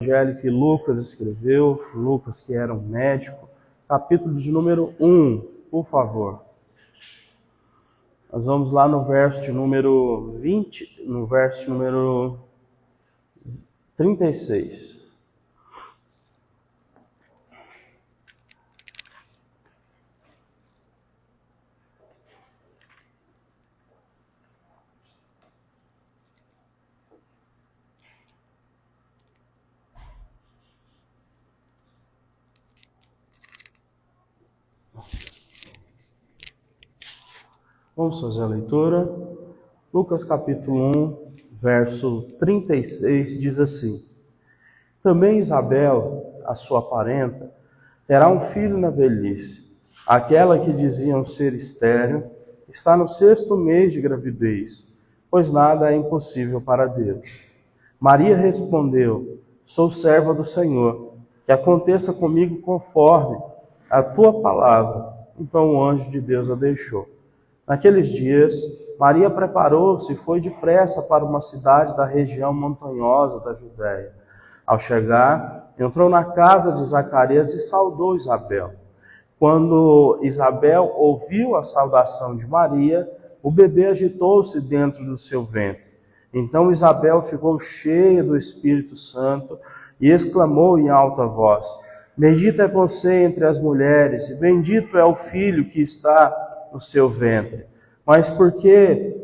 Evangelho que Lucas escreveu, Lucas que era um médico, capítulo de número 1, por favor. Nós vamos lá no verso de número 20, no verso de número 36. Vamos fazer a leitura. Lucas capítulo 1, verso 36, diz assim: Também Isabel, a sua parenta, terá um filho na velhice. Aquela que diziam ser estéril está no 6º mês de gravidez, pois nada é impossível para Deus. Maria respondeu: Sou serva do Senhor, que aconteça comigo conforme a tua palavra. Então o anjo de Deus a deixou. Naqueles dias, Maria preparou-se e foi depressa para uma cidade da região montanhosa da Judéia. Ao chegar, entrou na casa de Zacarias e saudou Isabel. Quando Isabel ouviu a saudação de Maria, o bebê agitou-se dentro do seu ventre. Então Isabel ficou cheia do Espírito Santo e exclamou em alta voz: Bendita é você entre as mulheres, e bendito é o filho que está no seu ventre. Mas por que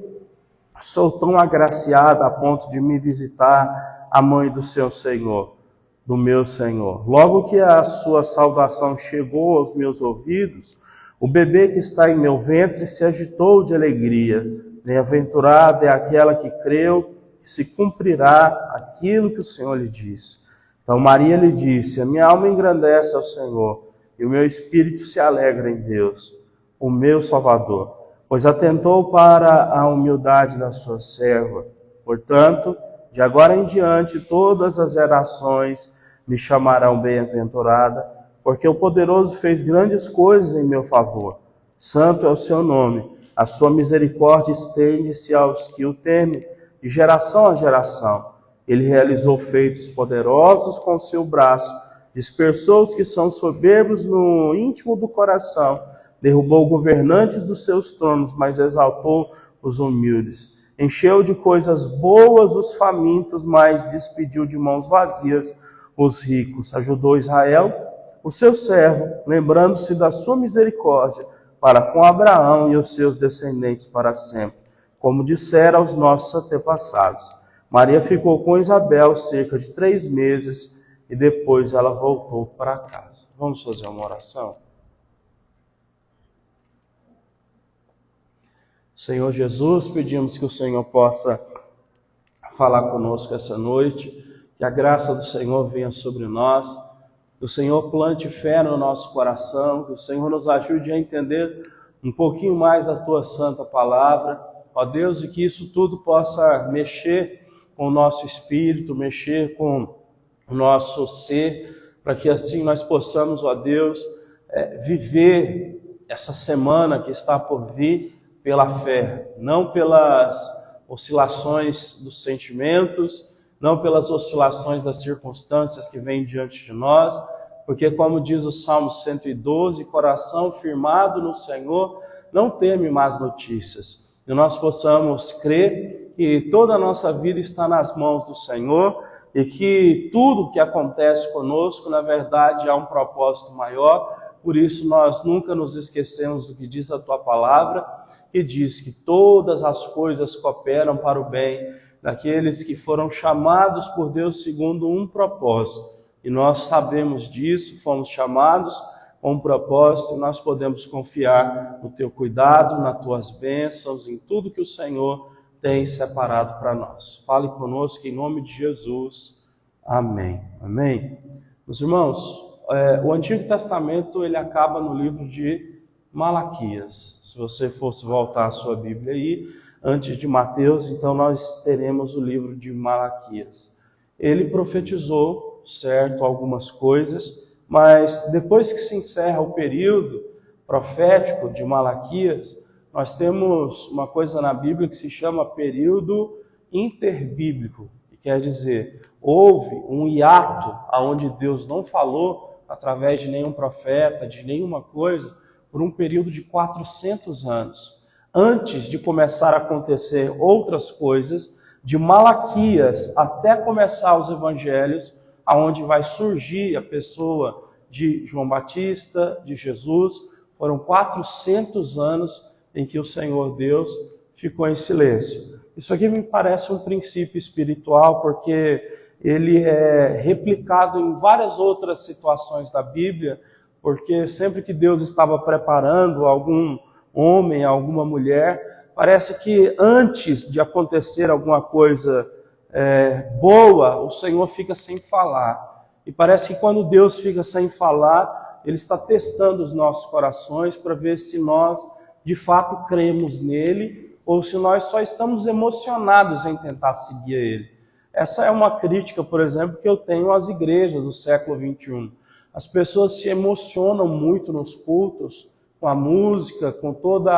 sou tão agraciada a ponto de me visitar a mãe do seu Senhor, do meu Senhor? Logo que a sua saudação chegou aos meus ouvidos, o bebê que está em meu ventre se agitou de alegria. Bem-aventurada é aquela que creu que se cumprirá aquilo que o Senhor lhe disse. Então Maria lhe disse: A minha alma engrandece ao Senhor, e o meu espírito se alegra em Deus, o meu Salvador, pois atentou para a humildade da sua serva. Portanto, de agora em diante, todas as gerações me chamarão bem-aventurada, porque o Poderoso fez grandes coisas em meu favor. Santo é o seu nome, a sua misericórdia estende-se aos que o temem, de geração a geração. Ele realizou feitos poderosos com o seu braço, dispersou os que são soberbos no íntimo do coração, derrubou governantes dos seus tronos, mas exaltou os humildes. Encheu de coisas boas os famintos, mas despediu de mãos vazias os ricos. Ajudou Israel, o seu servo, lembrando-se da sua misericórdia para com Abraão e os seus descendentes para sempre, como dissera aos nossos antepassados. Maria ficou com Isabel cerca de 3 meses e depois ela voltou para casa. Vamos fazer uma oração? Senhor Jesus, pedimos que o Senhor possa falar conosco essa noite, que a graça do Senhor venha sobre nós, que o Senhor plante fé no nosso coração, que o Senhor nos ajude a entender um pouquinho mais da Tua Santa Palavra, ó Deus, e que isso tudo possa mexer com o nosso espírito, mexer com o nosso ser, para que assim nós possamos, ó Deus, viver essa semana que está por vir, pela fé, não pelas oscilações dos sentimentos, não pelas oscilações das circunstâncias que vêm diante de nós, porque como diz o Salmo 112, coração firmado no Senhor não teme más notícias. E nós possamos crer que toda a nossa vida está nas mãos do Senhor e que tudo que acontece conosco, na verdade, há um propósito maior. Por isso nós nunca nos esquecemos do que diz a Tua Palavra, que diz que todas as coisas cooperam para o bem daqueles que foram chamados por Deus segundo um propósito. E nós sabemos disso, fomos chamados com um propósito, e nós podemos confiar no Teu cuidado, nas Tuas bênçãos, em tudo que o Senhor tem separado para nós. Fale conosco em nome de Jesus. Amém. Amém. Meus irmãos, o Antigo Testamento ele acaba no livro de Malaquias. Se você fosse voltar a sua Bíblia aí, antes de Mateus, então nós teremos o livro de Malaquias. Ele profetizou, certo, algumas coisas, mas depois que se encerra o período profético de Malaquias, nós temos uma coisa na Bíblia que se chama período interbíblico, que quer dizer houve um hiato onde Deus não falou através de nenhum profeta, de nenhuma coisa, por um período de 400 anos. Antes de começar a acontecer outras coisas, de Malaquias até começar os evangelhos, aonde vai surgir a pessoa de João Batista, de Jesus, foram 400 anos em que o Senhor Deus ficou em silêncio. Isso aqui me parece um princípio espiritual, porque ele é replicado em várias outras situações da Bíblia, porque sempre que Deus estava preparando algum homem, alguma mulher, parece que antes de acontecer alguma coisa boa, o Senhor fica sem falar. E parece que quando Deus fica sem falar, Ele está testando os nossos corações para ver se nós de fato cremos nele ou se nós só estamos emocionados em tentar seguir Ele. Essa é uma crítica, por exemplo, que eu tenho às igrejas do século XXI. As pessoas se emocionam muito nos cultos, com a música, com toda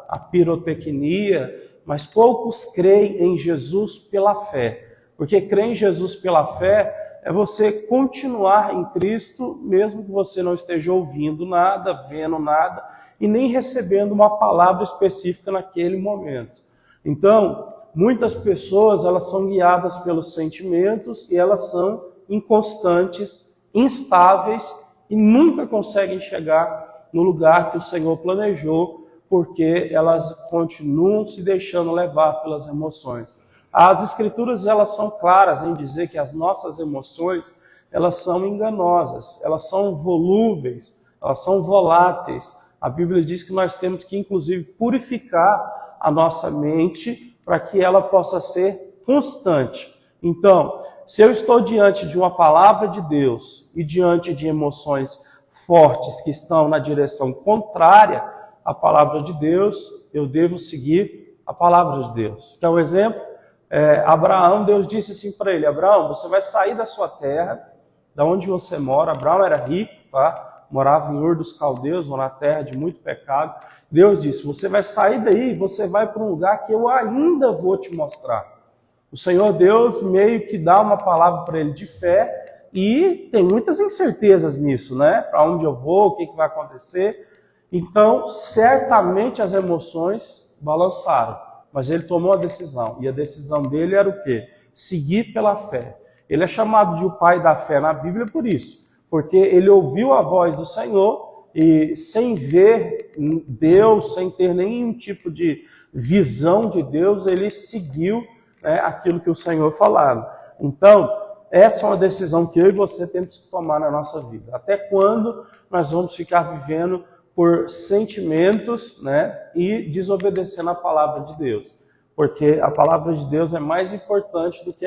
a pirotecnia, mas poucos creem em Jesus pela fé. Porque crer em Jesus pela fé é você continuar em Cristo, mesmo que você não esteja ouvindo nada, vendo nada, e nem recebendo uma palavra específica naquele momento. Então, muitas pessoas, elas são guiadas pelos sentimentos e elas são inconstantes, instáveis e nunca conseguem chegar no lugar que o Senhor planejou, porque elas continuam se deixando levar pelas emoções. As Escrituras, elas são claras em dizer que as nossas emoções, elas são enganosas, elas são volúveis, elas são voláteis. A Bíblia diz que nós temos que, inclusive, purificar a nossa mente para que ela possa ser constante. Então, se eu estou diante de uma palavra de Deus e diante de emoções fortes que estão na direção contrária à palavra de Deus, eu devo seguir a palavra de Deus. Quer um exemplo? Abraão, Deus disse assim para ele: Abraão, você vai sair da sua terra, da onde você mora. Abraão era rico, tá? Morava em Ur dos Caldeus, ou na terra de muito pecado. Deus disse: você vai sair daí, você vai para um lugar que eu ainda vou te mostrar. O Senhor Deus meio que dá uma palavra para ele de fé, e tem muitas incertezas nisso, né? Para onde eu vou, o que vai acontecer. Então, certamente as emoções balançaram, mas ele tomou a decisão, e a decisão dele era o quê? Seguir pela fé. Ele é chamado de o pai da fé na Bíblia por isso, porque ele ouviu a voz do Senhor e, sem ver Deus, sem ter nenhum tipo de visão de Deus, ele seguiu aquilo que o Senhor falava. Então, essa é uma decisão que eu e você temos que tomar na nossa vida. Até quando nós vamos ficar vivendo por sentimentos, e desobedecendo a palavra de Deus? Porque a palavra de Deus é mais importante do que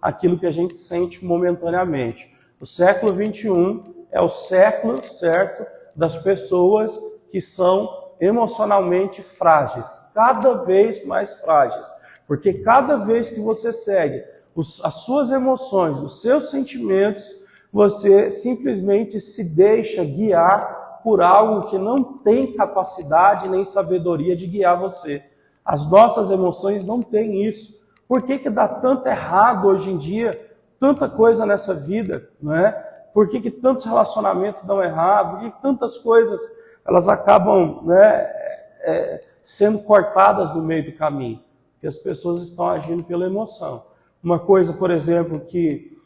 aquilo que a gente sente momentaneamente. O século XXI é o século, certo, das pessoas que são emocionalmente frágeis, cada vez mais frágeis. Porque cada vez que você segue as suas emoções, os seus sentimentos, você simplesmente se deixa guiar por algo que não tem capacidade nem sabedoria de guiar você. As nossas emoções não têm isso. Por que dá tanto errado hoje em dia? Tanta coisa nessa vida, não é? Por que tantos relacionamentos dão errado? Por que tantas coisas elas acabam sendo cortadas no meio do caminho? Porque as pessoas estão agindo pela emoção. Uma coisa, por exemplo, que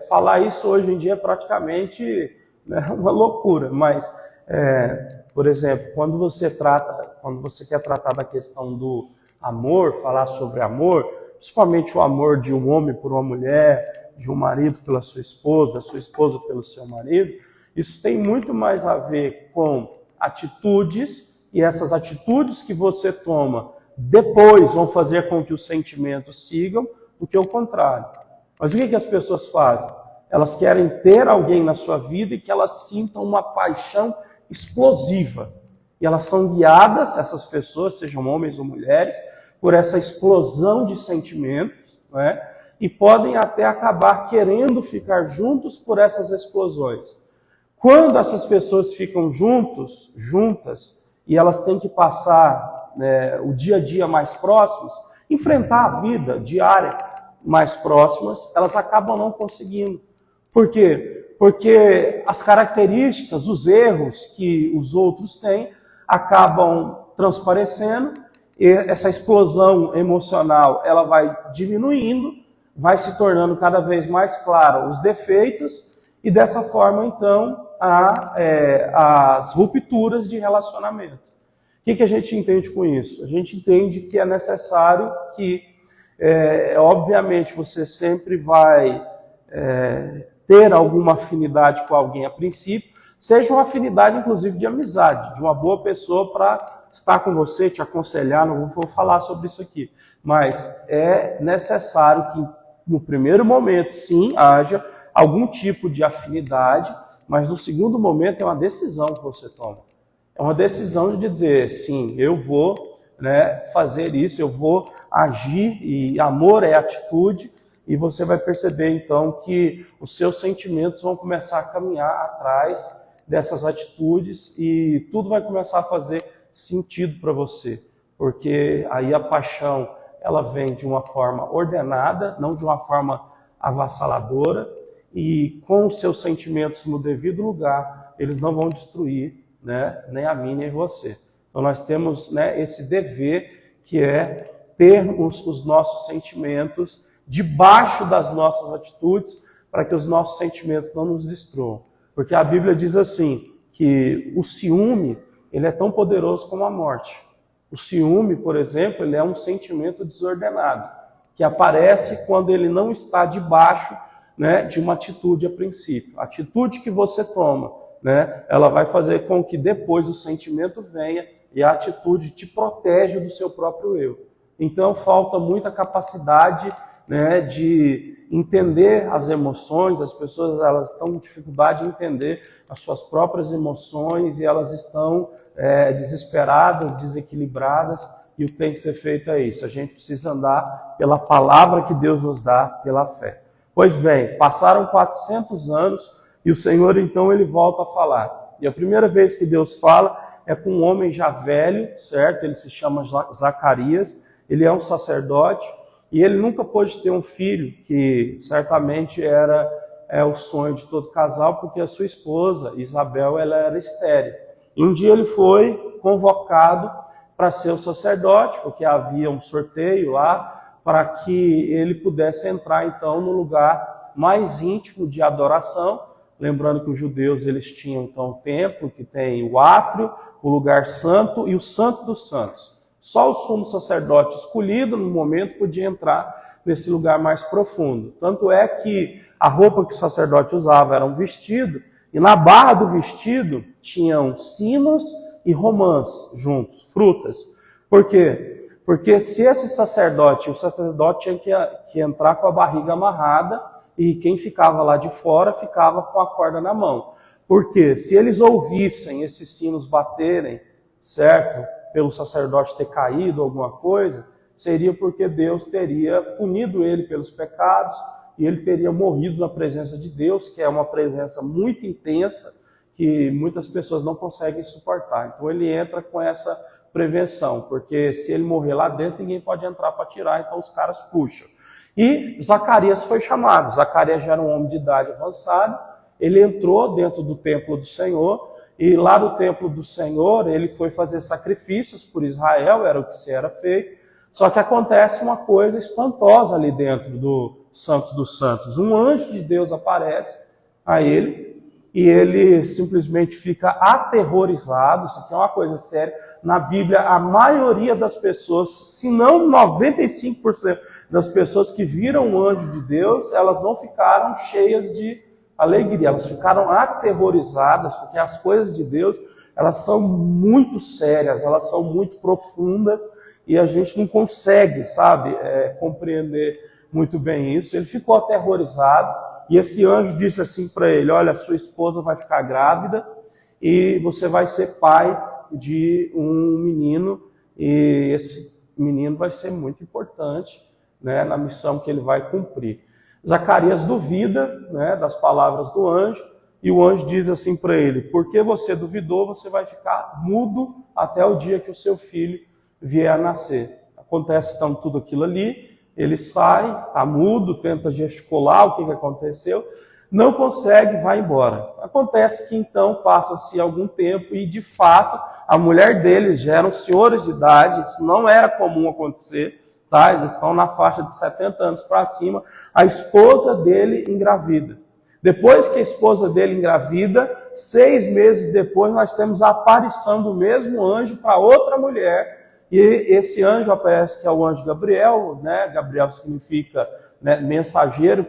falar isso hoje em dia é praticamente uma loucura, mas, por exemplo, quando você quer tratar da questão do amor, falar sobre amor, principalmente o amor de um homem por uma mulher, de um marido pela sua esposa, da sua esposa pelo seu marido, isso tem muito mais a ver com atitudes, e essas atitudes que você toma depois vão fazer com que os sentimentos sigam, do que o contrário. Mas o que as pessoas fazem? Elas querem ter alguém na sua vida e que elas sintam uma paixão explosiva. E elas são guiadas, essas pessoas, sejam homens ou mulheres, por essa explosão de sentimentos, e podem até acabar querendo ficar juntos por essas explosões. Quando essas pessoas ficam juntas, e elas têm que passar o dia a dia mais próximos, enfrentar a vida diária, mais próximas, elas acabam não conseguindo. Por quê? Porque as características, os erros que os outros têm, acabam transparecendo, e essa explosão emocional ela vai diminuindo, vai se tornando cada vez mais claro os defeitos, e dessa forma, então, as rupturas de relacionamento. O que a gente entende com isso? A gente entende que é necessário que, obviamente, você sempre vai ter alguma afinidade com alguém a princípio, seja uma afinidade, inclusive, de amizade, de uma boa pessoa para estar com você, te aconselhar, não vou falar sobre isso aqui, mas é necessário que, no primeiro momento, sim, haja algum tipo de afinidade, mas no segundo momento é uma decisão que você toma. É uma decisão de dizer, sim, eu vou fazer isso, eu vou agir, e amor é atitude, e você vai perceber então que os seus sentimentos vão começar a caminhar atrás dessas atitudes e tudo vai começar a fazer sentido para você, porque aí a paixão ela vem de uma forma ordenada, não de uma forma avassaladora, e com os seus sentimentos no devido lugar, eles não vão destruir nem a mim nem você. Então nós temos esse dever que é termos os nossos sentimentos debaixo das nossas atitudes, para que os nossos sentimentos não nos destruam. Porque a Bíblia diz assim, que o ciúme, ele é tão poderoso como a morte. O ciúme, por exemplo, ele é um sentimento desordenado, que aparece quando ele não está debaixo de uma atitude a princípio. A atitude que você toma, ela vai fazer com que depois o sentimento venha e a atitude te protege do seu próprio eu. Então falta muita capacidade de entender as emoções. As pessoas elas estão com dificuldade de entender as suas próprias emoções e elas estão desesperadas, desequilibradas, e o que tem que ser feito é isso. A gente precisa andar pela palavra que Deus nos dá, pela fé. Pois bem, passaram 400 anos e o Senhor então ele volta a falar. E a primeira vez que Deus fala é com um homem já velho, certo? Ele se chama Zacarias, ele é um sacerdote, e ele nunca pôde ter um filho, que certamente era o sonho de todo casal, porque a sua esposa, Isabel, ela era estéril. E um dia ele foi convocado para ser o sacerdote, porque havia um sorteio lá, para que ele pudesse entrar então no lugar mais íntimo de adoração. Lembrando que os judeus eles tinham então o templo, que tem o átrio, o lugar santo e o santo dos santos. Só o sumo sacerdote escolhido no momento podia entrar nesse lugar mais profundo. Tanto é que a roupa que o sacerdote usava era um vestido, e na barra do vestido tinham sinos e romãs juntos, frutas. Por quê? Porque se o sacerdote tinha que entrar com a barriga amarrada, e quem ficava lá de fora ficava com a corda na mão. Porque se eles ouvissem esses sinos baterem, certo? Pelo sacerdote ter caído alguma coisa, seria porque Deus teria punido ele pelos pecados e ele teria morrido na presença de Deus, que é uma presença muito intensa que muitas pessoas não conseguem suportar. Então ele entra com essa prevenção, porque se ele morrer lá dentro, ninguém pode entrar para tirar, então os caras puxam. E Zacarias foi chamado. Zacarias já era um homem de idade avançada, ele entrou dentro do templo do Senhor, e lá do templo do Senhor, ele foi fazer sacrifícios por Israel, era o que se era feito. Só que acontece uma coisa espantosa ali dentro do Santo dos Santos. Um anjo de Deus aparece a ele, e ele simplesmente fica aterrorizado. Isso aqui é uma coisa séria. Na Bíblia, a maioria das pessoas, se não 95% das pessoas que viram o anjo de Deus, elas não ficaram cheias de alegria, elas ficaram aterrorizadas, porque as coisas de Deus, elas são muito sérias, elas são muito profundas, e a gente não consegue, compreender muito bem isso. Ele ficou aterrorizado, e esse anjo disse assim para ele: olha, sua esposa vai ficar grávida, e você vai ser pai de um menino, e esse menino vai ser muito importante na missão que ele vai cumprir. Zacarias duvida das palavras do anjo, e o anjo diz assim para ele: porque você duvidou, você vai ficar mudo até o dia que o seu filho vier a nascer. Acontece então tudo aquilo ali, Ele sai, está mudo, tenta gesticular o que aconteceu, não consegue, vai embora. Acontece que então passa-se algum tempo e de fato a mulher deles já eram senhores de idade, isso não era comum acontecer, tá? Eles estão na faixa de 70 anos para cima, a esposa dele engravida. Depois que a esposa dele engravida, 6 meses depois nós temos a aparição do mesmo anjo para outra mulher, e esse anjo aparece que é o anjo Gabriel, né? Gabriel significa, né, mensageiro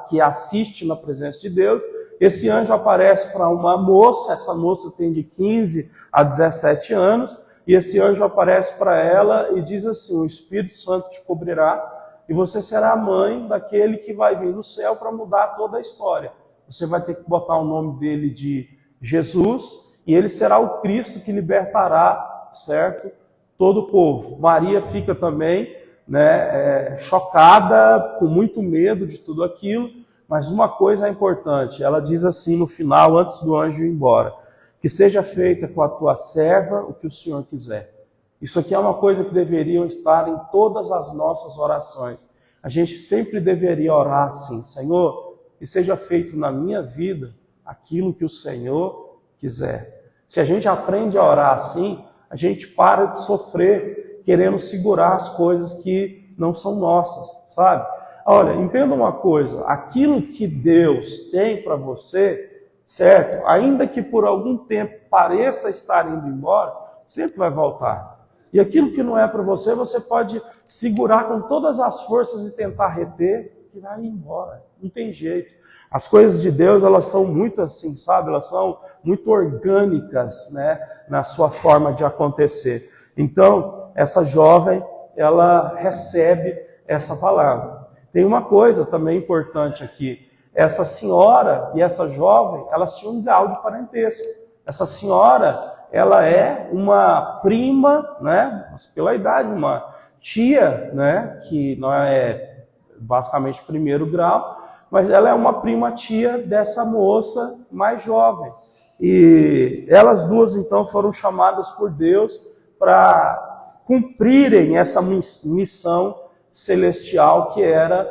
que assiste na presença de Deus. Esse anjo aparece para uma moça, essa moça tem de 15 a 17 anos, e esse anjo aparece para ela e diz assim: o Espírito Santo te cobrirá, e você será a mãe daquele que vai vir do céu para mudar toda a história. Você vai ter que botar o nome dele de Jesus, e ele será o Cristo que libertará, certo? Todo o povo. Maria fica também, né, chocada, com muito medo de tudo aquilo, mas uma coisa é importante, ela diz assim no final, antes do anjo ir embora: que seja feita com a tua serva o que o Senhor quiser. Isso aqui é uma coisa que deveriam estar em todas as nossas orações. A gente sempre deveria orar assim: Senhor, que seja feito na minha vida aquilo que o Senhor quiser. Se a gente aprende a orar assim, a gente para de sofrer querendo segurar as coisas que não são nossas, sabe? Olha, entenda uma coisa, aquilo que Deus tem para você, certo? Ainda que por algum tempo pareça estar indo embora, sempre vai voltar. E aquilo que não é para você, você pode segurar com todas as forças e tentar reter, que vai embora. Não tem jeito. As coisas de Deus, elas são muito assim, sabe? Elas são muito orgânicas, né, na sua forma de acontecer. Então, essa jovem, ela recebe essa palavra. Tem uma coisa também importante aqui. Essa senhora e essa jovem, elas tinham um grau de parentesco. Essa senhora, ela é uma prima, né, mas pela idade, uma tia, né, que não é basicamente primeiro grau, mas ela é uma prima tia dessa moça mais jovem. E elas duas, então, foram chamadas por Deus para cumprirem essa missão celestial, que era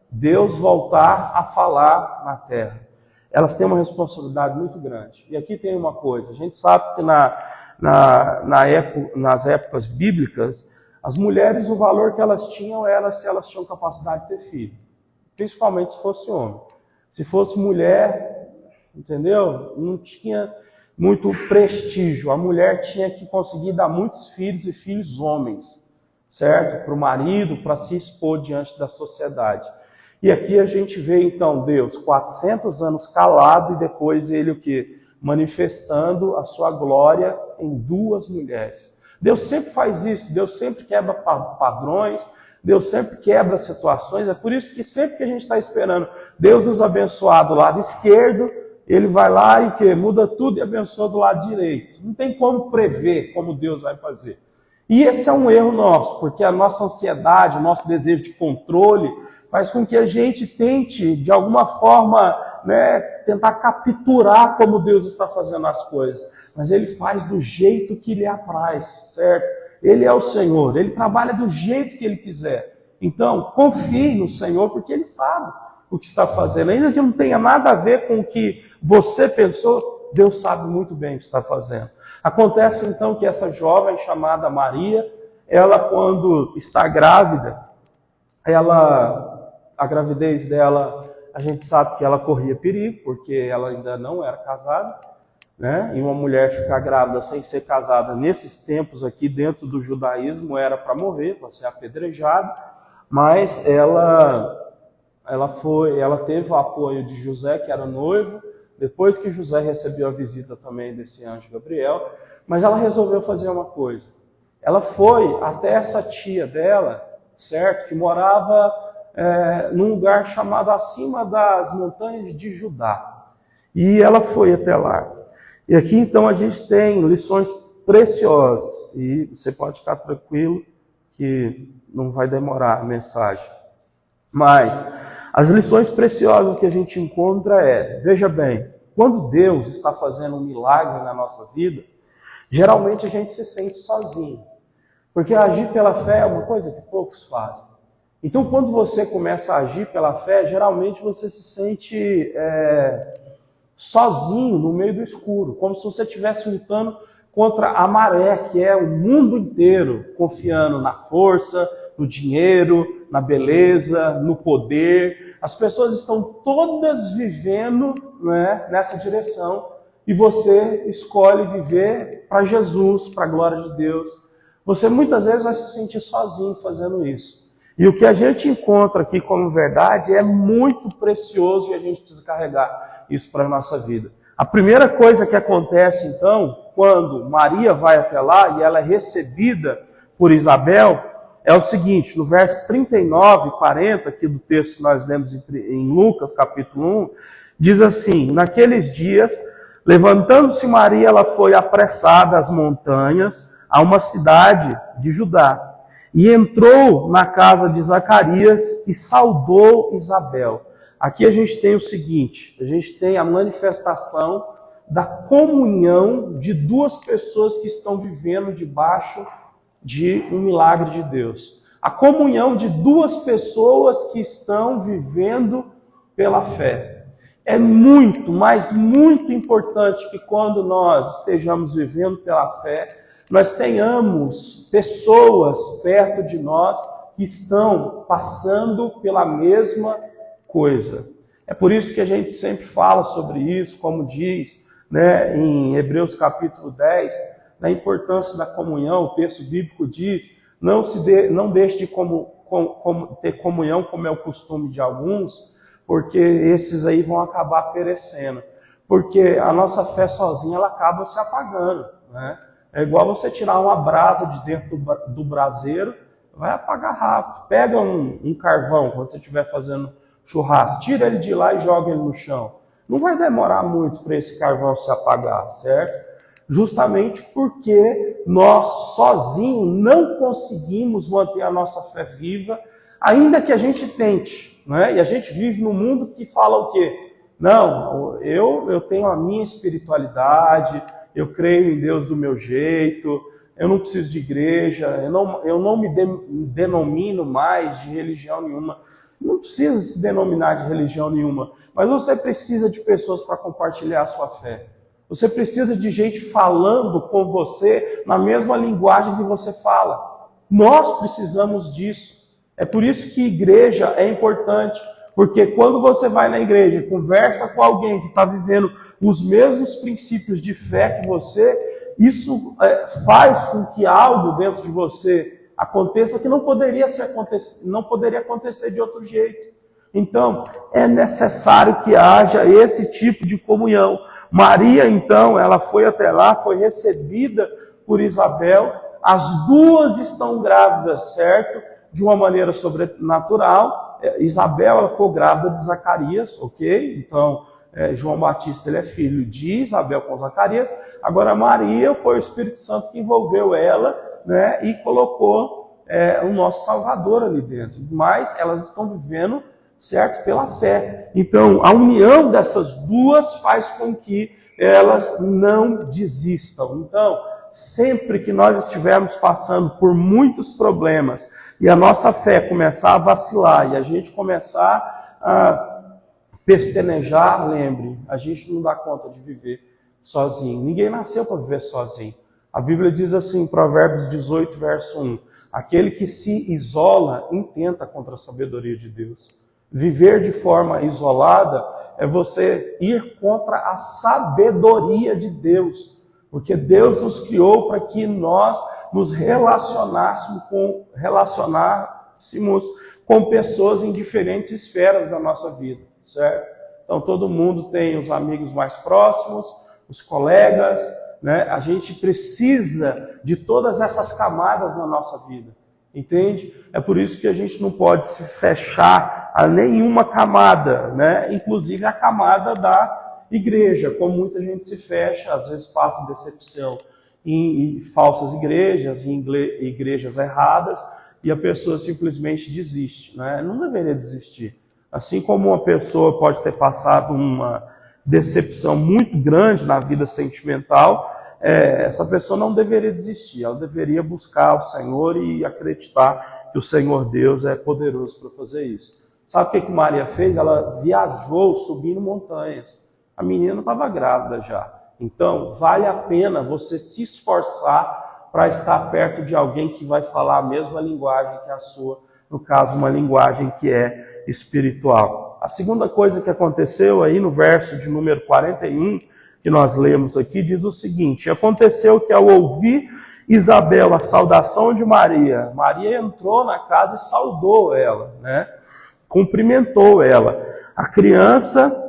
Deus voltar a falar na terra. Elas têm uma responsabilidade muito grande. E aqui tem uma coisa: a gente sabe que nas épocas bíblicas, as mulheres, o valor que elas tinham era se elas tinham capacidade de ter filho. Principalmente se fosse homem. Se fosse mulher, entendeu? Não tinha muito prestígio. A mulher tinha que conseguir dar muitos filhos, e filhos homens, certo? Para o marido, para se expor diante da sociedade. E aqui a gente vê então Deus 400 anos calado, e depois ele o quê? Manifestando a sua glória em 2 mulheres. Deus sempre faz isso, Deus sempre quebra padrões, Deus sempre quebra situações. É por isso que sempre que a gente está esperando Deus nos abençoar do lado esquerdo, ele vai lá e que muda tudo e abençoa do lado direito. Não tem como prever como Deus vai fazer. E esse é um erro nosso, porque a nossa ansiedade, o nosso desejo de controle faz com que a gente tente, de alguma forma, né, tentar capturar como Deus está fazendo as coisas. Mas ele faz do jeito que lhe apraz, certo? Ele é o Senhor, ele trabalha do jeito que ele quiser. Então, confie no Senhor, porque ele sabe o que está fazendo. Ainda que não tenha nada a ver com o que você pensou, Deus sabe muito bem o que está fazendo. Acontece então que essa jovem chamada Maria, ela, quando está grávida, a gravidez dela, a gente sabe que ela corria perigo, porque ela ainda não era casada, né? E uma mulher ficar grávida sem ser casada nesses tempos aqui dentro do judaísmo era para morrer, para ser apedrejada. Mas ela teve o apoio de José, que era noivo, depois que José recebeu a visita também desse anjo Gabriel. Mas ela resolveu fazer uma coisa. Ela foi até essa tia dela, certo? Que morava num lugar chamado acima das montanhas de Judá. E ela foi até lá. E aqui então a gente tem lições preciosas. E você pode ficar tranquilo que não vai demorar a mensagem. Mas as lições preciosas que a gente encontra veja bem, quando Deus está fazendo um milagre na nossa vida, geralmente a gente se sente sozinho. Porque agir pela fé é uma coisa que poucos fazem. Então, quando você começa a agir pela fé, geralmente você se sente sozinho no meio do escuro, como se você estivesse lutando contra a maré, que é o mundo inteiro confiando na força, no dinheiro, na beleza, no poder. As pessoas estão todas vivendo, né, nessa direção, e você escolhe viver para Jesus, para a glória de Deus. Você muitas vezes vai se sentir sozinho fazendo isso. E o que a gente encontra aqui como verdade é muito precioso e a gente precisa carregar isso para a nossa vida. A primeira coisa que acontece, então, quando Maria vai até lá e ela é recebida por Isabel, é o seguinte, no verso 39 e 40, aqui do texto que nós lemos em Lucas, capítulo 1, diz assim: naqueles dias, levantando-se Maria, ela foi apressada às montanhas, a uma cidade de Judá, e entrou na casa de Zacarias e saudou Isabel. Aqui a gente tem o seguinte, a gente tem a manifestação da comunhão de duas pessoas que estão vivendo debaixo de um milagre de Deus. A comunhão de duas pessoas que estão vivendo pela fé. É muito, mas muito importante que quando nós estejamos vivendo pela fé, nós tenhamos pessoas perto de nós que estão passando pela mesma coisa. É por isso que a gente sempre fala sobre isso, como diz, né, em Hebreus capítulo 10, da importância da comunhão. O texto bíblico diz, não deixe de ter comunhão como é o costume de alguns, porque esses aí vão acabar perecendo. Porque a nossa fé sozinha ela acaba se apagando, né? É igual você tirar uma brasa de dentro do braseiro, vai apagar rápido. Pega um carvão, quando você estiver fazendo churrasco, tira ele de lá e joga ele no chão. Não vai demorar muito para esse carvão se apagar, certo? Justamente porque nós sozinhos não conseguimos manter a nossa fé viva, ainda que a gente tente, né? E a gente vive num mundo que fala o quê? Não, eu tenho a minha espiritualidade, eu creio em Deus do meu jeito, eu não preciso de igreja, eu não me denomino mais de religião nenhuma. Não precisa se denominar de religião nenhuma, mas você precisa de pessoas para compartilhar a sua fé. Você precisa de gente falando com você na mesma linguagem que você fala. Nós precisamos disso. É por isso que igreja é importante. Porque quando você vai na igreja e conversa com alguém que está vivendo os mesmos princípios de fé que você, isso faz com que algo dentro de você aconteça que não poderia acontecer de outro jeito. Então, é necessário que haja esse tipo de comunhão. Maria, então, ela foi até lá, foi recebida por Isabel. As duas estão grávidas, certo? De uma maneira sobrenatural. Isabel, ela foi grávida de Zacarias, ok? Então, João Batista, ele é filho de Isabel com Zacarias. Agora, Maria foi o Espírito Santo que envolveu ela, né? E colocou o nosso Salvador ali dentro. Mas elas estão vivendo, certo? Pela fé. Então, a união dessas duas faz com que elas não desistam. Então, sempre que nós estivermos passando por muitos problemas, e a nossa fé começar a vacilar, e a gente começar a pestanejar, lembre, a gente não dá conta de viver sozinho. Ninguém nasceu para viver sozinho. A Bíblia diz assim, em Provérbios 18, verso 1, aquele que se isola intenta contra a sabedoria de Deus. Viver de forma isolada é você ir contra a sabedoria de Deus. Porque Deus nos criou para que nós nos relacionássemos com pessoas em diferentes esferas da nossa vida, certo? Então todo mundo tem os amigos mais próximos, os colegas, né? A gente precisa de todas essas camadas na nossa vida, entende? É por isso que a gente não pode se fechar a nenhuma camada, né? Inclusive a camada da igreja, como muita gente se fecha, às vezes passa decepção em falsas igrejas, em igrejas erradas, e a pessoa simplesmente desiste, né? Não deveria desistir. Assim como uma pessoa pode ter passado uma decepção muito grande na vida sentimental, essa pessoa não deveria desistir, ela deveria buscar o Senhor e acreditar que o Senhor Deus é poderoso para fazer isso. Sabe o que Maria fez? Ela viajou subindo montanhas. A menina estava grávida já. Então, vale a pena você se esforçar para estar perto de alguém que vai falar a mesma linguagem que a sua, no caso, uma linguagem que é espiritual. A segunda coisa que aconteceu aí no verso de número 41, que nós lemos aqui, diz o seguinte: aconteceu que ao ouvir Isabel a saudação de Maria, Maria entrou na casa e saudou ela, né? Cumprimentou ela. A criança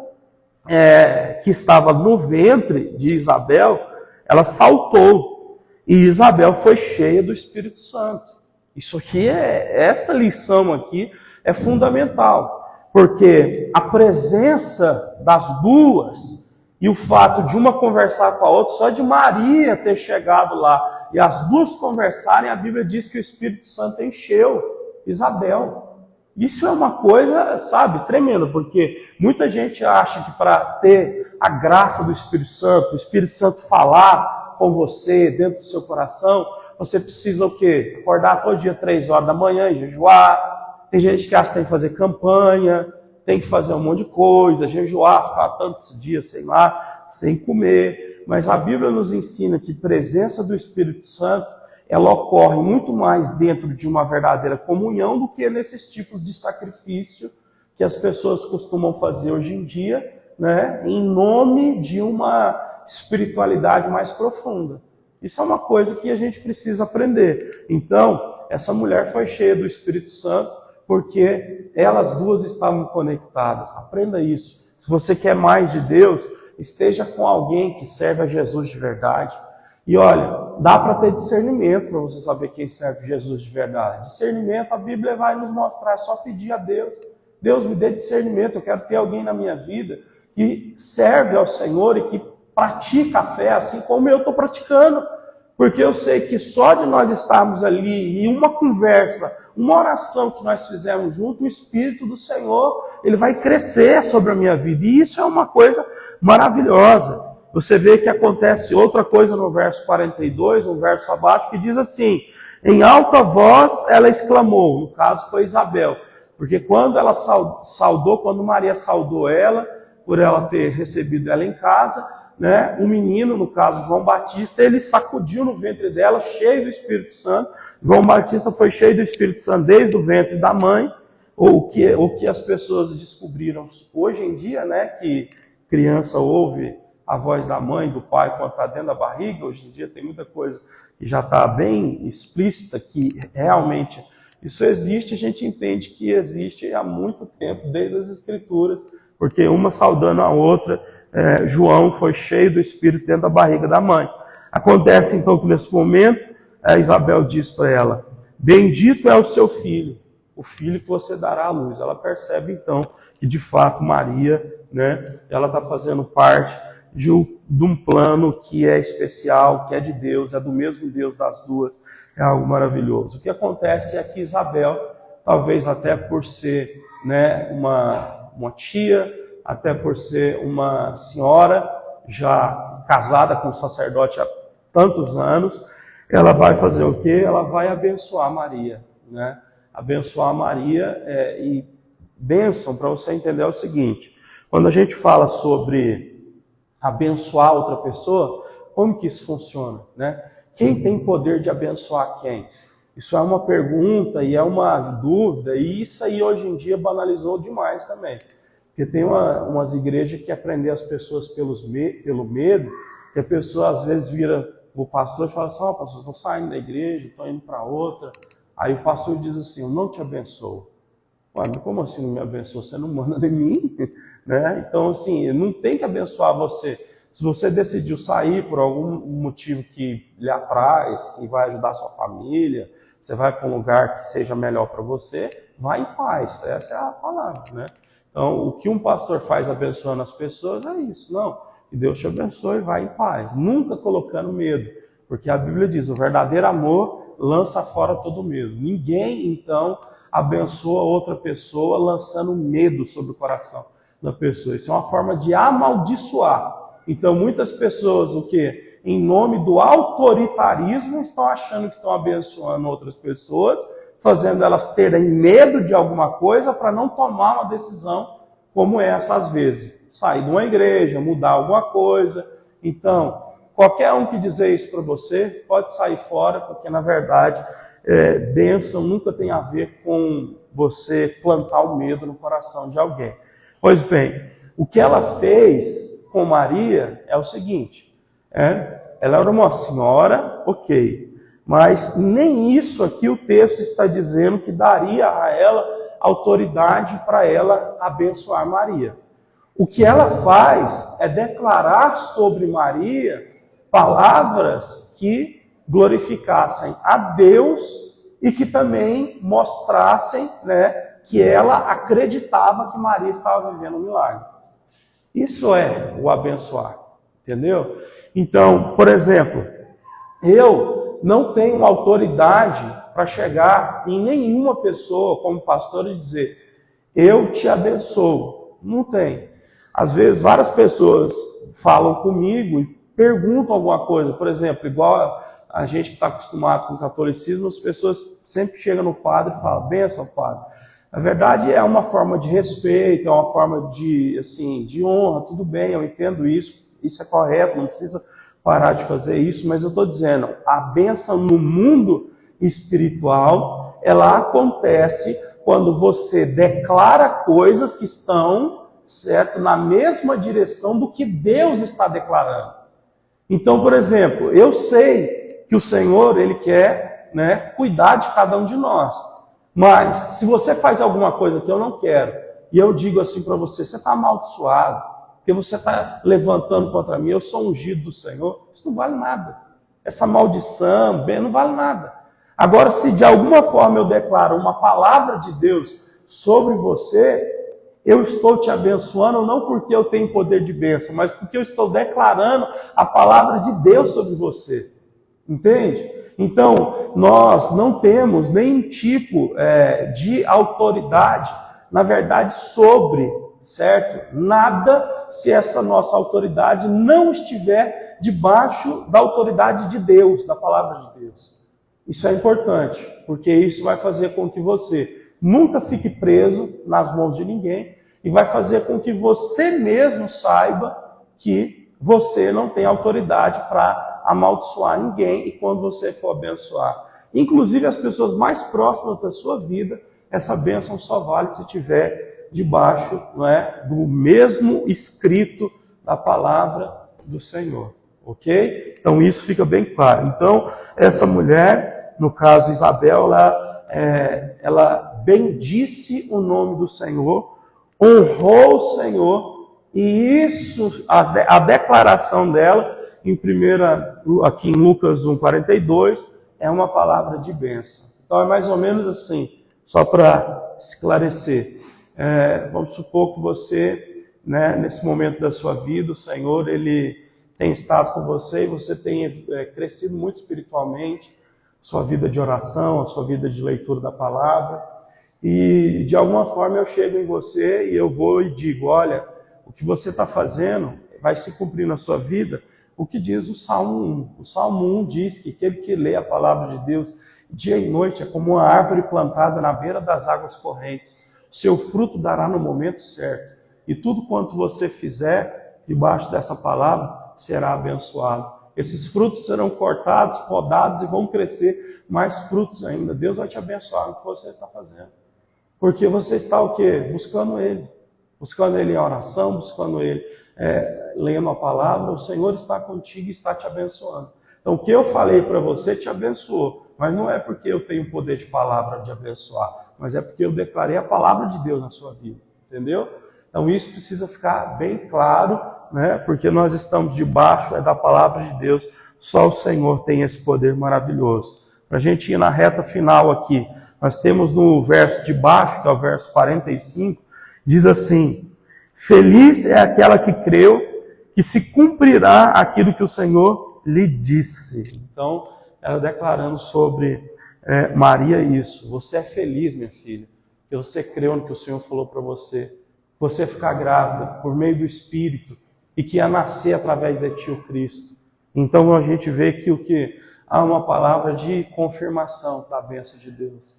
que estava no ventre de Isabel, ela saltou, e Isabel foi cheia do Espírito Santo. Isso aqui essa lição aqui é fundamental, porque a presença das duas e o fato de uma conversar com a outra, só de Maria ter chegado lá e as duas conversarem, a Bíblia diz que o Espírito Santo encheu Isabel. Isso é uma coisa, sabe, tremenda, porque muita gente acha que para ter a graça do Espírito Santo falar com você dentro do seu coração, você precisa o quê? Acordar todo dia 3 horas da manhã e jejuar. Tem gente que acha que tem que fazer campanha, tem que fazer um monte de coisa, jejuar, ficar tantos dias sem lá, sem comer. Mas a Bíblia nos ensina que a presença do Espírito Santo, ela ocorre muito mais dentro de uma verdadeira comunhão do que nesses tipos de sacrifício que as pessoas costumam fazer hoje em dia, né, em nome de uma espiritualidade mais profunda. Isso é uma coisa que a gente precisa aprender. Então, essa mulher foi cheia do Espírito Santo porque elas duas estavam conectadas. Aprenda isso. Se você quer mais de Deus, esteja com alguém que serve a Jesus de verdade. E olha, dá para ter discernimento para você saber quem serve Jesus de verdade. Discernimento, a Bíblia vai nos mostrar, é só pedir a Deus. Deus, me dê discernimento, eu quero ter alguém na minha vida que serve ao Senhor e que pratica a fé assim como eu estou praticando. Porque eu sei que só de nós estarmos ali e uma conversa, uma oração que nós fizemos junto, o Espírito do Senhor, ele vai crescer sobre a minha vida. E isso é uma coisa maravilhosa. Você vê que acontece outra coisa no verso 42, um verso abaixo, que diz assim: em alta voz ela exclamou, no caso foi Isabel, porque quando ela saudou, quando Maria saudou ela, por ela ter recebido ela em casa, né, o menino, no caso João Batista, ele sacudiu no ventre dela, cheio do Espírito Santo. João Batista foi cheio do Espírito Santo desde o ventre da mãe, ou o que as pessoas descobriram hoje em dia, né, que criança ouve a voz da mãe, do pai, quando está dentro da barriga. Hoje em dia tem muita coisa que já está bem explícita, que realmente isso existe, a gente entende que existe há muito tempo, desde as Escrituras, porque uma saudando a outra, João foi cheio do Espírito dentro da barriga da mãe. Acontece então que nesse momento, Isabel diz para ela: bendito é o seu filho, o filho que você dará à luz. Ela percebe então que de fato Maria, né, ela está fazendo parte de um plano que é especial, que é de Deus, é do mesmo Deus das duas, é algo maravilhoso. O que acontece é que Isabel, talvez até por ser, né, uma tia, até por ser uma senhora já casada com um sacerdote há tantos anos, ela vai fazer o quê? Ela vai abençoar Maria, né? Abençoar Maria e bênção, para você entender, é o seguinte: quando a gente fala sobre abençoar outra pessoa, como que isso funciona, né? Quem tem poder de abençoar quem? Isso é uma pergunta e é uma dúvida, e isso aí hoje em dia banalizou demais também. Porque tem umas igrejas que aprendem as pessoas pelo medo, que a pessoa às vezes vira o pastor e fala assim: ó, pastor, estou saindo da igreja, estou indo para outra. Aí o pastor diz assim: eu não te abençoo. Ué, mas como assim não me abençoa? Você não manda em mim? Né? Então, assim, não tem que abençoar você. Se você decidiu sair por algum motivo que lhe apraz, que vai ajudar a sua família, você vai para um lugar que seja melhor para você, vai em paz. Essa é a palavra, né? Então, o que um pastor faz abençoando as pessoas é isso. Não, que Deus te abençoe e vai em paz. Nunca colocando medo. Porque a Bíblia diz: o verdadeiro amor lança fora todo medo. Ninguém, então, abençoa outra pessoa lançando medo sobre o coração da pessoa. Isso é uma forma de amaldiçoar. Então, muitas pessoas, o quê? Em nome do autoritarismo, estão achando que estão abençoando outras pessoas, fazendo elas terem medo de alguma coisa para não tomar uma decisão como essa às vezes. Sair de uma igreja, mudar alguma coisa. Então, qualquer um que dizer isso para você, pode sair fora, porque na verdade, bênção nunca tem a ver com você plantar o medo no coração de alguém. Pois bem, o que ela fez com Maria é o seguinte, ela era uma senhora, ok, mas nem isso aqui o texto está dizendo que daria a ela autoridade para ela abençoar Maria. O que ela faz é declarar sobre Maria palavras que glorificassem a Deus e que também mostrassem, que ela acreditava que Maria estava vivendo um milagre. Isso é o abençoar, entendeu? Então, por exemplo, eu não tenho autoridade para chegar em nenhuma pessoa como pastor e dizer, eu te abençoo. Não tem. Às vezes, várias pessoas falam comigo e perguntam alguma coisa. Por exemplo, igual a gente está acostumado com o catolicismo, as pessoas sempre chegam no padre e falam, benção, padre. Na verdade, é uma forma de respeito, é uma forma de honra, tudo bem, eu entendo isso é correto, não precisa parar de fazer isso, mas eu estou dizendo, a bênção no mundo espiritual, ela acontece quando você declara coisas que estão, certo, na mesma direção do que Deus está declarando. Então, por exemplo, eu sei que o Senhor, Ele quer, cuidar de cada um de nós. Mas, se você faz alguma coisa que eu não quero, e eu digo assim para você, você está amaldiçoado, porque você está levantando contra mim, eu sou ungido do Senhor, isso não vale nada. Essa maldição, não vale nada. Agora, se de alguma forma eu declaro uma palavra de Deus sobre você, eu estou te abençoando não porque eu tenho poder de bênção, mas porque eu estou declarando a palavra de Deus sobre você. Entende? Então, nós não temos nenhum tipo de autoridade, na verdade, sobre, certo? Nada se essa nossa autoridade não estiver debaixo da autoridade de Deus, da palavra de Deus. Isso é importante, porque isso vai fazer com que você nunca fique preso nas mãos de ninguém e vai fazer com que você mesmo saiba que você não tem autoridade para amaldiçoar ninguém e quando você for abençoar, inclusive as pessoas mais próximas da sua vida, essa bênção só vale se estiver debaixo, do mesmo escrito da palavra do Senhor, ok? Então isso fica bem claro. Então essa mulher, no caso Isabel, ela bendisse o nome do Senhor, honrou o Senhor, e isso, a declaração dela, aqui em Lucas 1,42, é uma palavra de bênção. Então é mais ou menos assim, só para esclarecer. Vamos supor que você, nesse momento da sua vida, o Senhor, Ele tem estado com você e você tem crescido muito espiritualmente, sua vida de oração, a sua vida de leitura da palavra, e de alguma forma eu chego em você e eu vou e digo, olha, o que você está fazendo vai se cumprir na sua vida, o que diz o Salmo 1. O Salmo 1 diz que aquele que lê a palavra de Deus dia e noite é como uma árvore plantada na beira das águas correntes. O seu fruto dará no momento certo. E tudo quanto você fizer debaixo dessa palavra será abençoado. Esses frutos serão cortados, podados e vão crescer mais frutos ainda. Deus vai te abençoar no que você está fazendo. Porque você está o quê? Buscando Ele. Buscando Ele em oração, buscando Ele lendo a palavra. O Senhor está contigo e está te abençoando. Então o que eu falei para você te abençoou. Mas não é porque eu tenho o poder de palavra de abençoar. Mas é porque eu declarei a palavra de Deus na sua vida. Entendeu? Então isso precisa ficar bem claro, porque nós estamos debaixo da palavra de Deus. Só o Senhor tem esse poder maravilhoso. Para a gente ir na reta final aqui, nós temos no verso de baixo, que é o verso 45, diz assim, feliz é aquela que creu, que se cumprirá aquilo que o Senhor lhe disse. Então, ela declarando sobre Maria isso, você é feliz, minha filha, que você creu no que o Senhor falou para você, você ficar grávida por meio do Espírito, e que ia nascer através de ti o Cristo. Então a gente vê que há uma palavra de confirmação da bênção de Deus.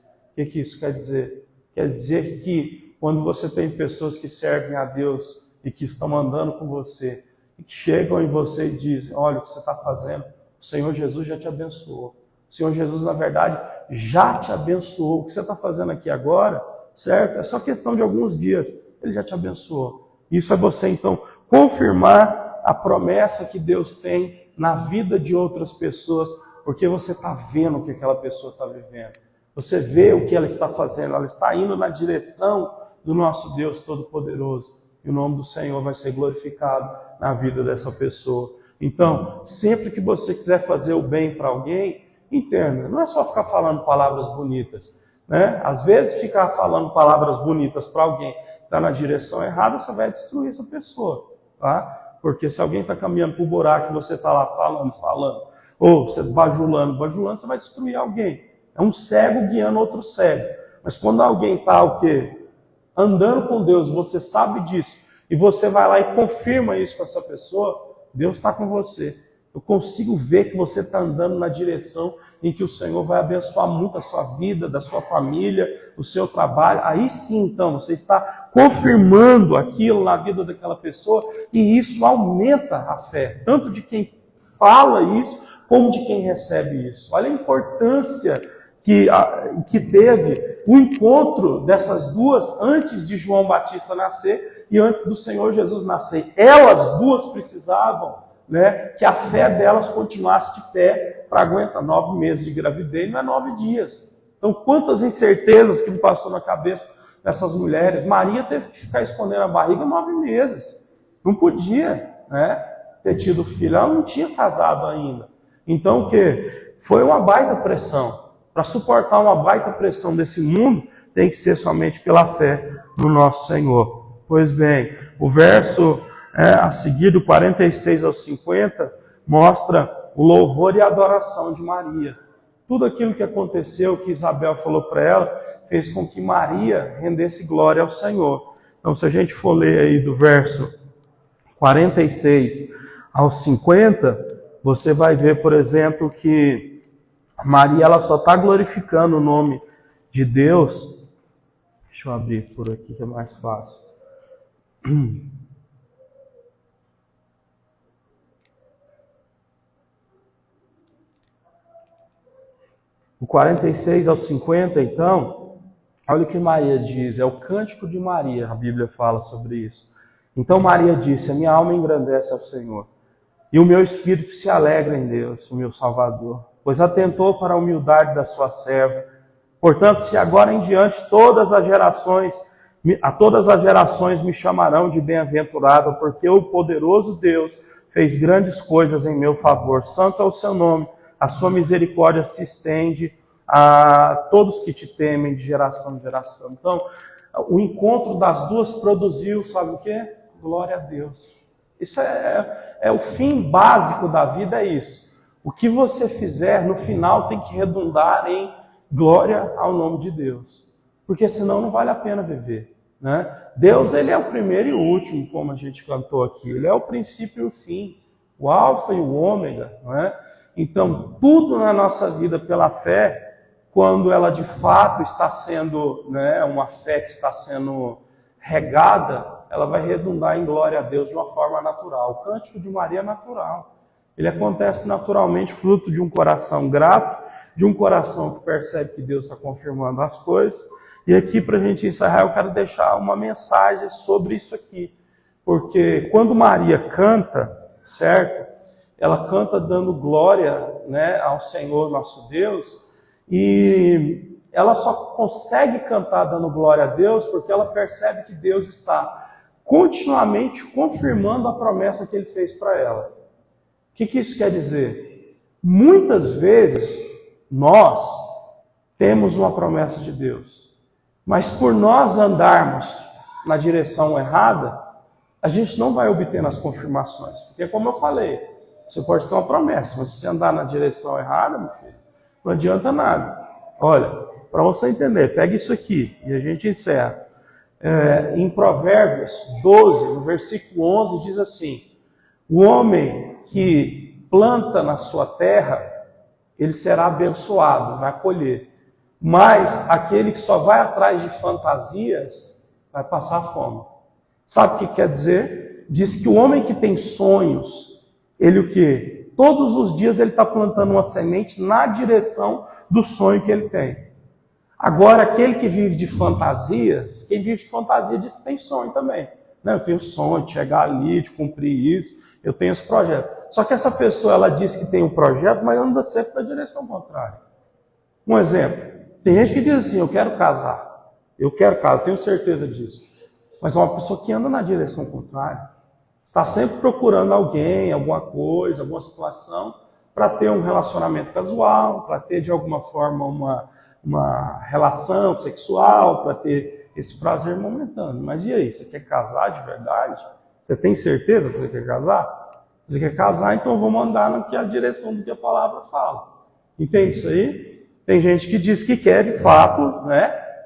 que isso quer dizer? Quer dizer que quando você tem pessoas que servem a Deus e que estão andando com você, e que chegam em você e dizem, olha, o que você está fazendo, o Senhor Jesus já te abençoou. O Senhor Jesus, na verdade, já te abençoou. O que você está fazendo aqui agora, certo? É só questão de alguns dias. Ele já te abençoou. Isso é você, então, confirmar a promessa que Deus tem na vida de outras pessoas, porque você está vendo o que aquela pessoa está vivendo. Você vê o que ela está fazendo. Ela está indo na direção do nosso Deus Todo-Poderoso. E o nome do Senhor vai ser glorificado na vida dessa pessoa. Então, sempre que você quiser fazer o bem para alguém, entenda, não é só ficar falando palavras bonitas, né? Às vezes, ficar falando palavras bonitas para alguém que está na direção errada, você vai destruir essa pessoa, tá? Porque se alguém está caminhando para o buraco e você está lá falando, ou você bajulando, você vai destruir alguém. É um cego guiando outro cego. Mas quando alguém está o quê? Andando com Deus, você sabe disso, e você vai lá e confirma isso com essa pessoa, Deus está com você. Eu consigo ver que você está andando na direção em que o Senhor vai abençoar muito a sua vida, da sua família, o seu trabalho. Aí sim, então, você está confirmando aquilo na vida daquela pessoa, e isso aumenta a fé, tanto de quem fala isso, como de quem recebe isso. Olha a importância que teve o encontro dessas duas antes de João Batista nascer e antes do Senhor Jesus nascer. Elas duas precisavam, né, que a fé delas continuasse de pé para aguentar 9 meses de gravidez, não é 9 dias. Então, quantas incertezas que me passou na cabeça dessas mulheres. Maria teve que ficar escondendo a barriga 9 meses. Não podia, né, ter tido filho. Ela não tinha casado ainda. Então, o quê? Foi uma baita pressão. Para suportar uma baita pressão desse mundo, tem que ser somente pela fé no nosso Senhor. Pois bem, o verso a seguir, do 46 ao 50, mostra o louvor e a adoração de Maria. Tudo aquilo que aconteceu, que Isabel falou para ela, fez com que Maria rendesse glória ao Senhor. Então, se a gente for ler aí do verso 46 ao 50, você vai ver, por exemplo, que Maria ela só está glorificando o nome de Deus. Deixa eu abrir por aqui que é mais fácil. O 46 ao 50, então, olha o que Maria diz. É o cântico de Maria, a Bíblia fala sobre isso. Então Maria disse, a minha alma engrandece ao Senhor, e o meu espírito se alegra em Deus, o meu Salvador, pois atentou para a humildade da sua serva. Portanto, se agora em diante a todas as gerações me chamarão de bem-aventurado, porque o poderoso Deus fez grandes coisas em meu favor. Santo é o seu nome, a sua misericórdia se estende a todos que te temem de geração em geração. Então, o encontro das duas produziu, sabe o quê? Glória a Deus. Isso é o fim básico da vida, é isso. O que você fizer, no final, tem que redundar em glória ao nome de Deus. Porque senão não vale a pena viver, né? Deus, ele é o primeiro e o último, como a gente cantou aqui. Ele é o princípio e o fim, o alfa e o ômega, não é? Então, tudo na nossa vida pela fé, quando ela de fato está sendo, né, uma fé que está sendo regada, ela vai redundar em glória a Deus de uma forma natural. O cântico de Maria é natural. Ele acontece naturalmente, fruto de um coração grato, de um coração que percebe que Deus está confirmando as coisas. E aqui, para a gente encerrar, eu quero deixar uma mensagem sobre isso aqui. Porque quando Maria canta, certo? Ela canta dando glória, né, ao Senhor nosso Deus, e ela só consegue cantar dando glória a Deus porque ela percebe que Deus está continuamente confirmando a promessa que Ele fez para ela. O que isso quer dizer? Muitas vezes nós temos uma promessa de Deus, mas por nós andarmos na direção errada, a gente não vai obter as confirmações. Porque, como eu falei, você pode ter uma promessa, mas se você andar na direção errada, meu filho, não adianta nada. Olha, para você entender, pega isso aqui e a gente encerra. Em Provérbios 12, no versículo 11, diz assim: o homem que planta na sua terra, ele será abençoado, vai colher. Mas aquele que só vai atrás de fantasias vai passar fome. Sabe o que quer dizer? Diz que o homem que tem sonhos, ele o quê? Todos os dias ele está plantando uma semente na direção do sonho que ele tem. Agora, aquele que vive de fantasias, quem vive de fantasia diz que tem sonho também. Eu tenho sonho de chegar ali, de cumprir isso, eu tenho esse projeto. Só que essa pessoa, ela diz que tem um projeto, mas anda sempre na direção contrária. Um exemplo, tem gente que diz assim, eu quero casar, eu tenho certeza disso. Mas é uma pessoa que anda na direção contrária. Está sempre procurando alguém, alguma coisa, alguma situação, para ter um relacionamento casual, para ter de alguma forma uma relação sexual, para ter esse prazer momentâneo. Mas e aí, você quer casar de verdade? Você tem certeza que você quer casar? Você quer casar, então vamos andar na direção do que a palavra fala. Entende isso aí? Tem gente que diz que quer, de fato,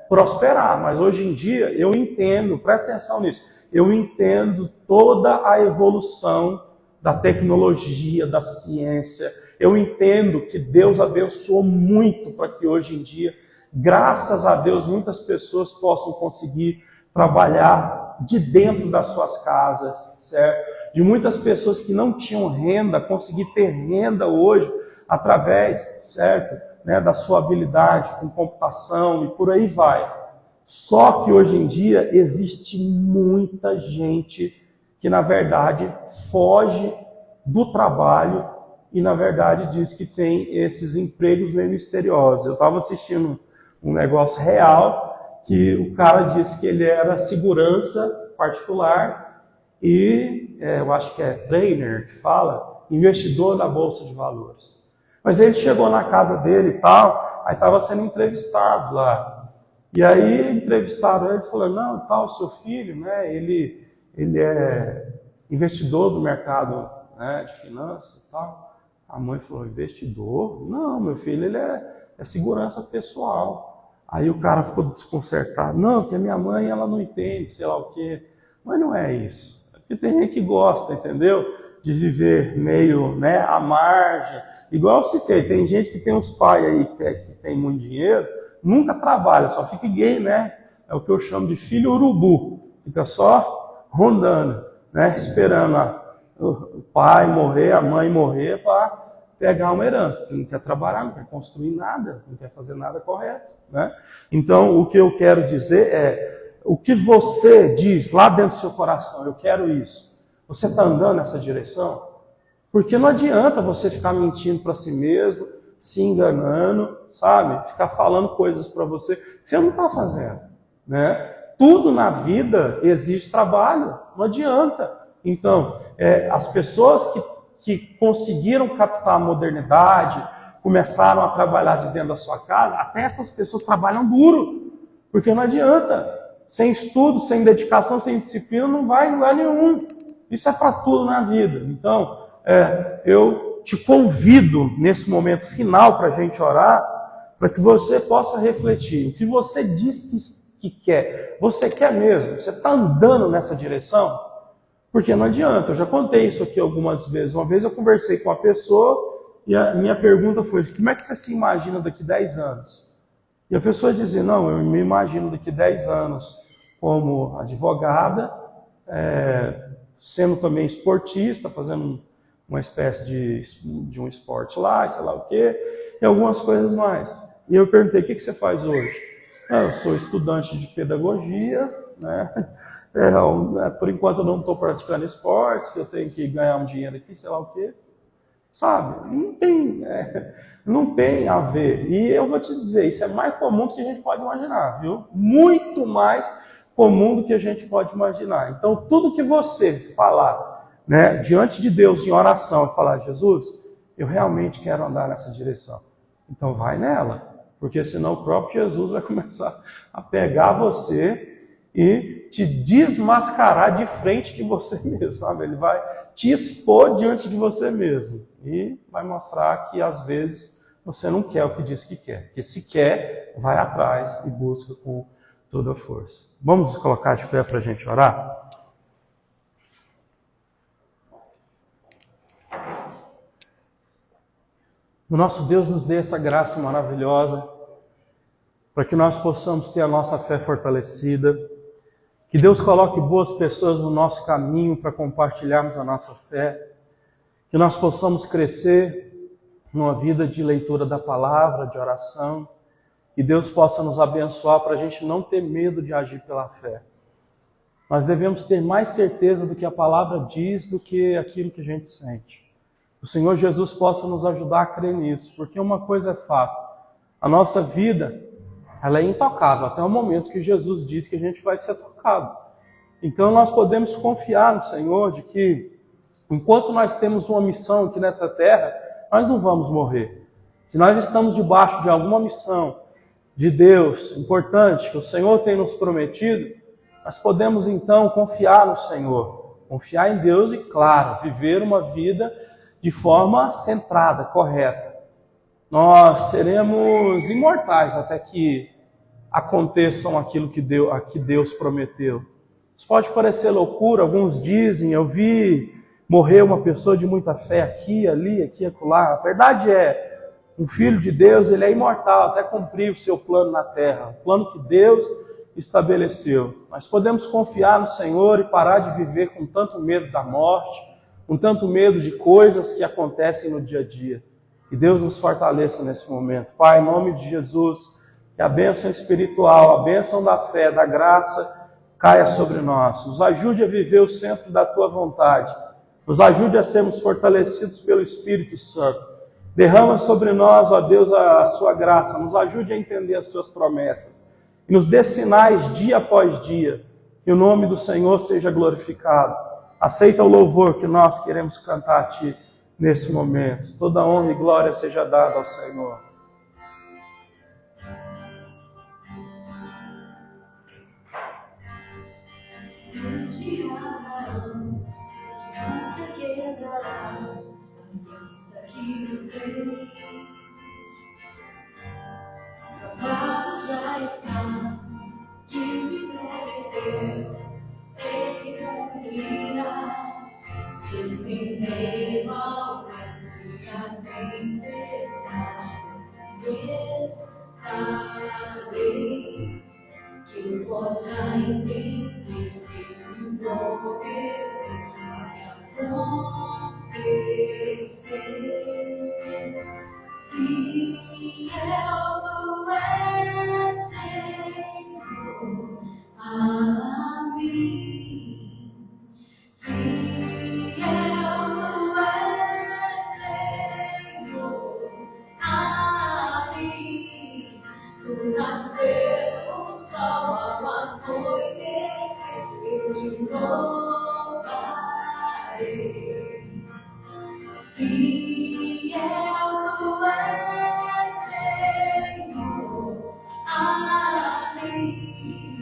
prosperar. Mas hoje em dia, eu entendo, presta atenção nisso, eu entendo toda a evolução da tecnologia, da ciência. Eu entendo que Deus abençoou muito para que hoje em dia, graças a Deus, muitas pessoas possam conseguir trabalhar de dentro das suas casas, certo? De muitas pessoas que não tinham renda, conseguir ter renda hoje através, certo? Da sua habilidade com computação e por aí vai. Só que hoje em dia existe muita gente que, na verdade, foge do trabalho e, na verdade, diz que tem esses empregos meio misteriosos. Eu estava assistindo um negócio real que o cara disse que ele era segurança particular e, eu acho que é trainer que fala, investidor na Bolsa de Valores. Mas ele chegou na casa dele e tal, aí estava sendo entrevistado lá. E aí entrevistaram ele e falaram, não, tal, seu filho, ele é investidor do mercado de finanças e tal. A mãe falou, investidor? Não, meu filho, ele é segurança pessoal. Aí o cara ficou desconcertado. Não, porque a minha mãe, ela não entende, sei lá o quê. Mas não é isso. É porque tem gente que gosta, entendeu? De viver meio à margem. Igual eu citei, tem gente que tem uns pais aí que tem muito dinheiro, nunca trabalha, só fica gay, É o que eu chamo de filho urubu. Fica só rondando, esperando o pai morrer, a mãe morrer para pegar uma herança. Porque não quer trabalhar, não quer construir nada, não quer fazer nada correto, Então, o que eu quero dizer é, o que você diz lá dentro do seu coração, eu quero isso. Você está andando nessa direção? Porque não adianta você ficar mentindo para si mesmo, se enganando, sabe? Ficar falando coisas para você que você não está fazendo, Tudo na vida exige trabalho, não adianta. Então, as pessoas que conseguiram captar a modernidade, começaram a trabalhar de dentro da sua casa, até essas pessoas trabalham duro, porque não adianta. Sem estudo, sem dedicação, sem disciplina, não vai em lugar nenhum. Isso é para tudo na vida. Então, eu te convido nesse momento final para a gente orar, para que você possa refletir. O que você diz que quer, você quer mesmo? Você está andando nessa direção? Porque não adianta. Eu já contei isso aqui algumas vezes. Uma vez eu conversei com uma pessoa e a minha pergunta foi, como é que você se imagina daqui 10 anos? E a pessoa dizia, não, eu me imagino daqui 10 anos como advogada, sendo também esportista, fazendo uma espécie de um esporte lá, sei lá o quê, e algumas coisas mais. E eu perguntei, o que você faz hoje? Eu sou estudante de pedagogia, por enquanto eu não estou praticando esportes, eu tenho que ganhar um dinheiro aqui, sei lá o quê. Sabe? Não tem a ver. E eu vou te dizer, isso é mais comum do que a gente pode imaginar, viu? Muito mais comum do que a gente pode imaginar. Então, tudo que você falar, diante de Deus em oração, e falar, Jesus, eu realmente quero andar nessa direção. Então, vai nela. Porque senão o próprio Jesus vai começar a pegar você e te desmascarar de frente de você mesmo, sabe? Ele vai te expor diante de você mesmo e vai mostrar que às vezes você não quer o que diz que quer. Porque se quer, vai atrás e busca com toda a força. Vamos nos colocar de pé para a gente orar? O nosso Deus nos dê essa graça maravilhosa para que nós possamos ter a nossa fé fortalecida, que Deus coloque boas pessoas no nosso caminho para compartilharmos a nossa fé, que nós possamos crescer numa vida de leitura da palavra, de oração, que Deus possa nos abençoar para a gente não ter medo de agir pela fé. Nós devemos ter mais certeza do que a palavra diz do que aquilo que a gente sente. O Senhor Jesus possa nos ajudar a crer nisso, porque uma coisa é fato, a nossa vida ela é intocável até o momento que Jesus diz que a gente vai ser tocado. Então nós podemos confiar no Senhor de que enquanto nós temos uma missão aqui nessa terra, nós não vamos morrer. Se nós estamos debaixo de alguma missão de Deus importante que o Senhor tem nos prometido, nós podemos então confiar no Senhor, confiar em Deus e, claro, viver uma vida de forma centrada, correta. Nós seremos imortais até que aconteçam aquilo que Deus prometeu. Isso pode parecer loucura, alguns dizem, eu vi morrer uma pessoa de muita fé aqui, ali, aqui, acolá. A verdade é, um filho de Deus, ele é imortal até cumprir o seu plano na terra, o plano que Deus estabeleceu. Nós podemos confiar no Senhor e parar de viver com tanto medo da morte, com tanto medo de coisas que acontecem no dia a dia. Que Deus nos fortaleça nesse momento. Pai, em nome de Jesus, que a bênção espiritual, a bênção da fé, da graça, caia sobre nós. Nos ajude a viver o centro da Tua vontade. Nos ajude a sermos fortalecidos pelo Espírito Santo. Derrama sobre nós, ó Deus, a Sua graça. Nos ajude a entender as Suas promessas. E nos dê sinais dia após dia. Que o nome do Senhor seja glorificado. Aceita o louvor que nós queremos cantar a Ti nesse momento. Toda honra e glória seja dada ao Senhor. Já está, que me prometeu, Ele cumprirá. Primeiro ao e a tempestade, estarei, que eu possa entender se o prometer vai acontecer. Fiel tu és, Senhor, a mim. Fiel tu és, Senhor, a mim. Tu nasceu o sol ao anoitecer, eu te louvarei. Fiel tu és, Senhor, a mim.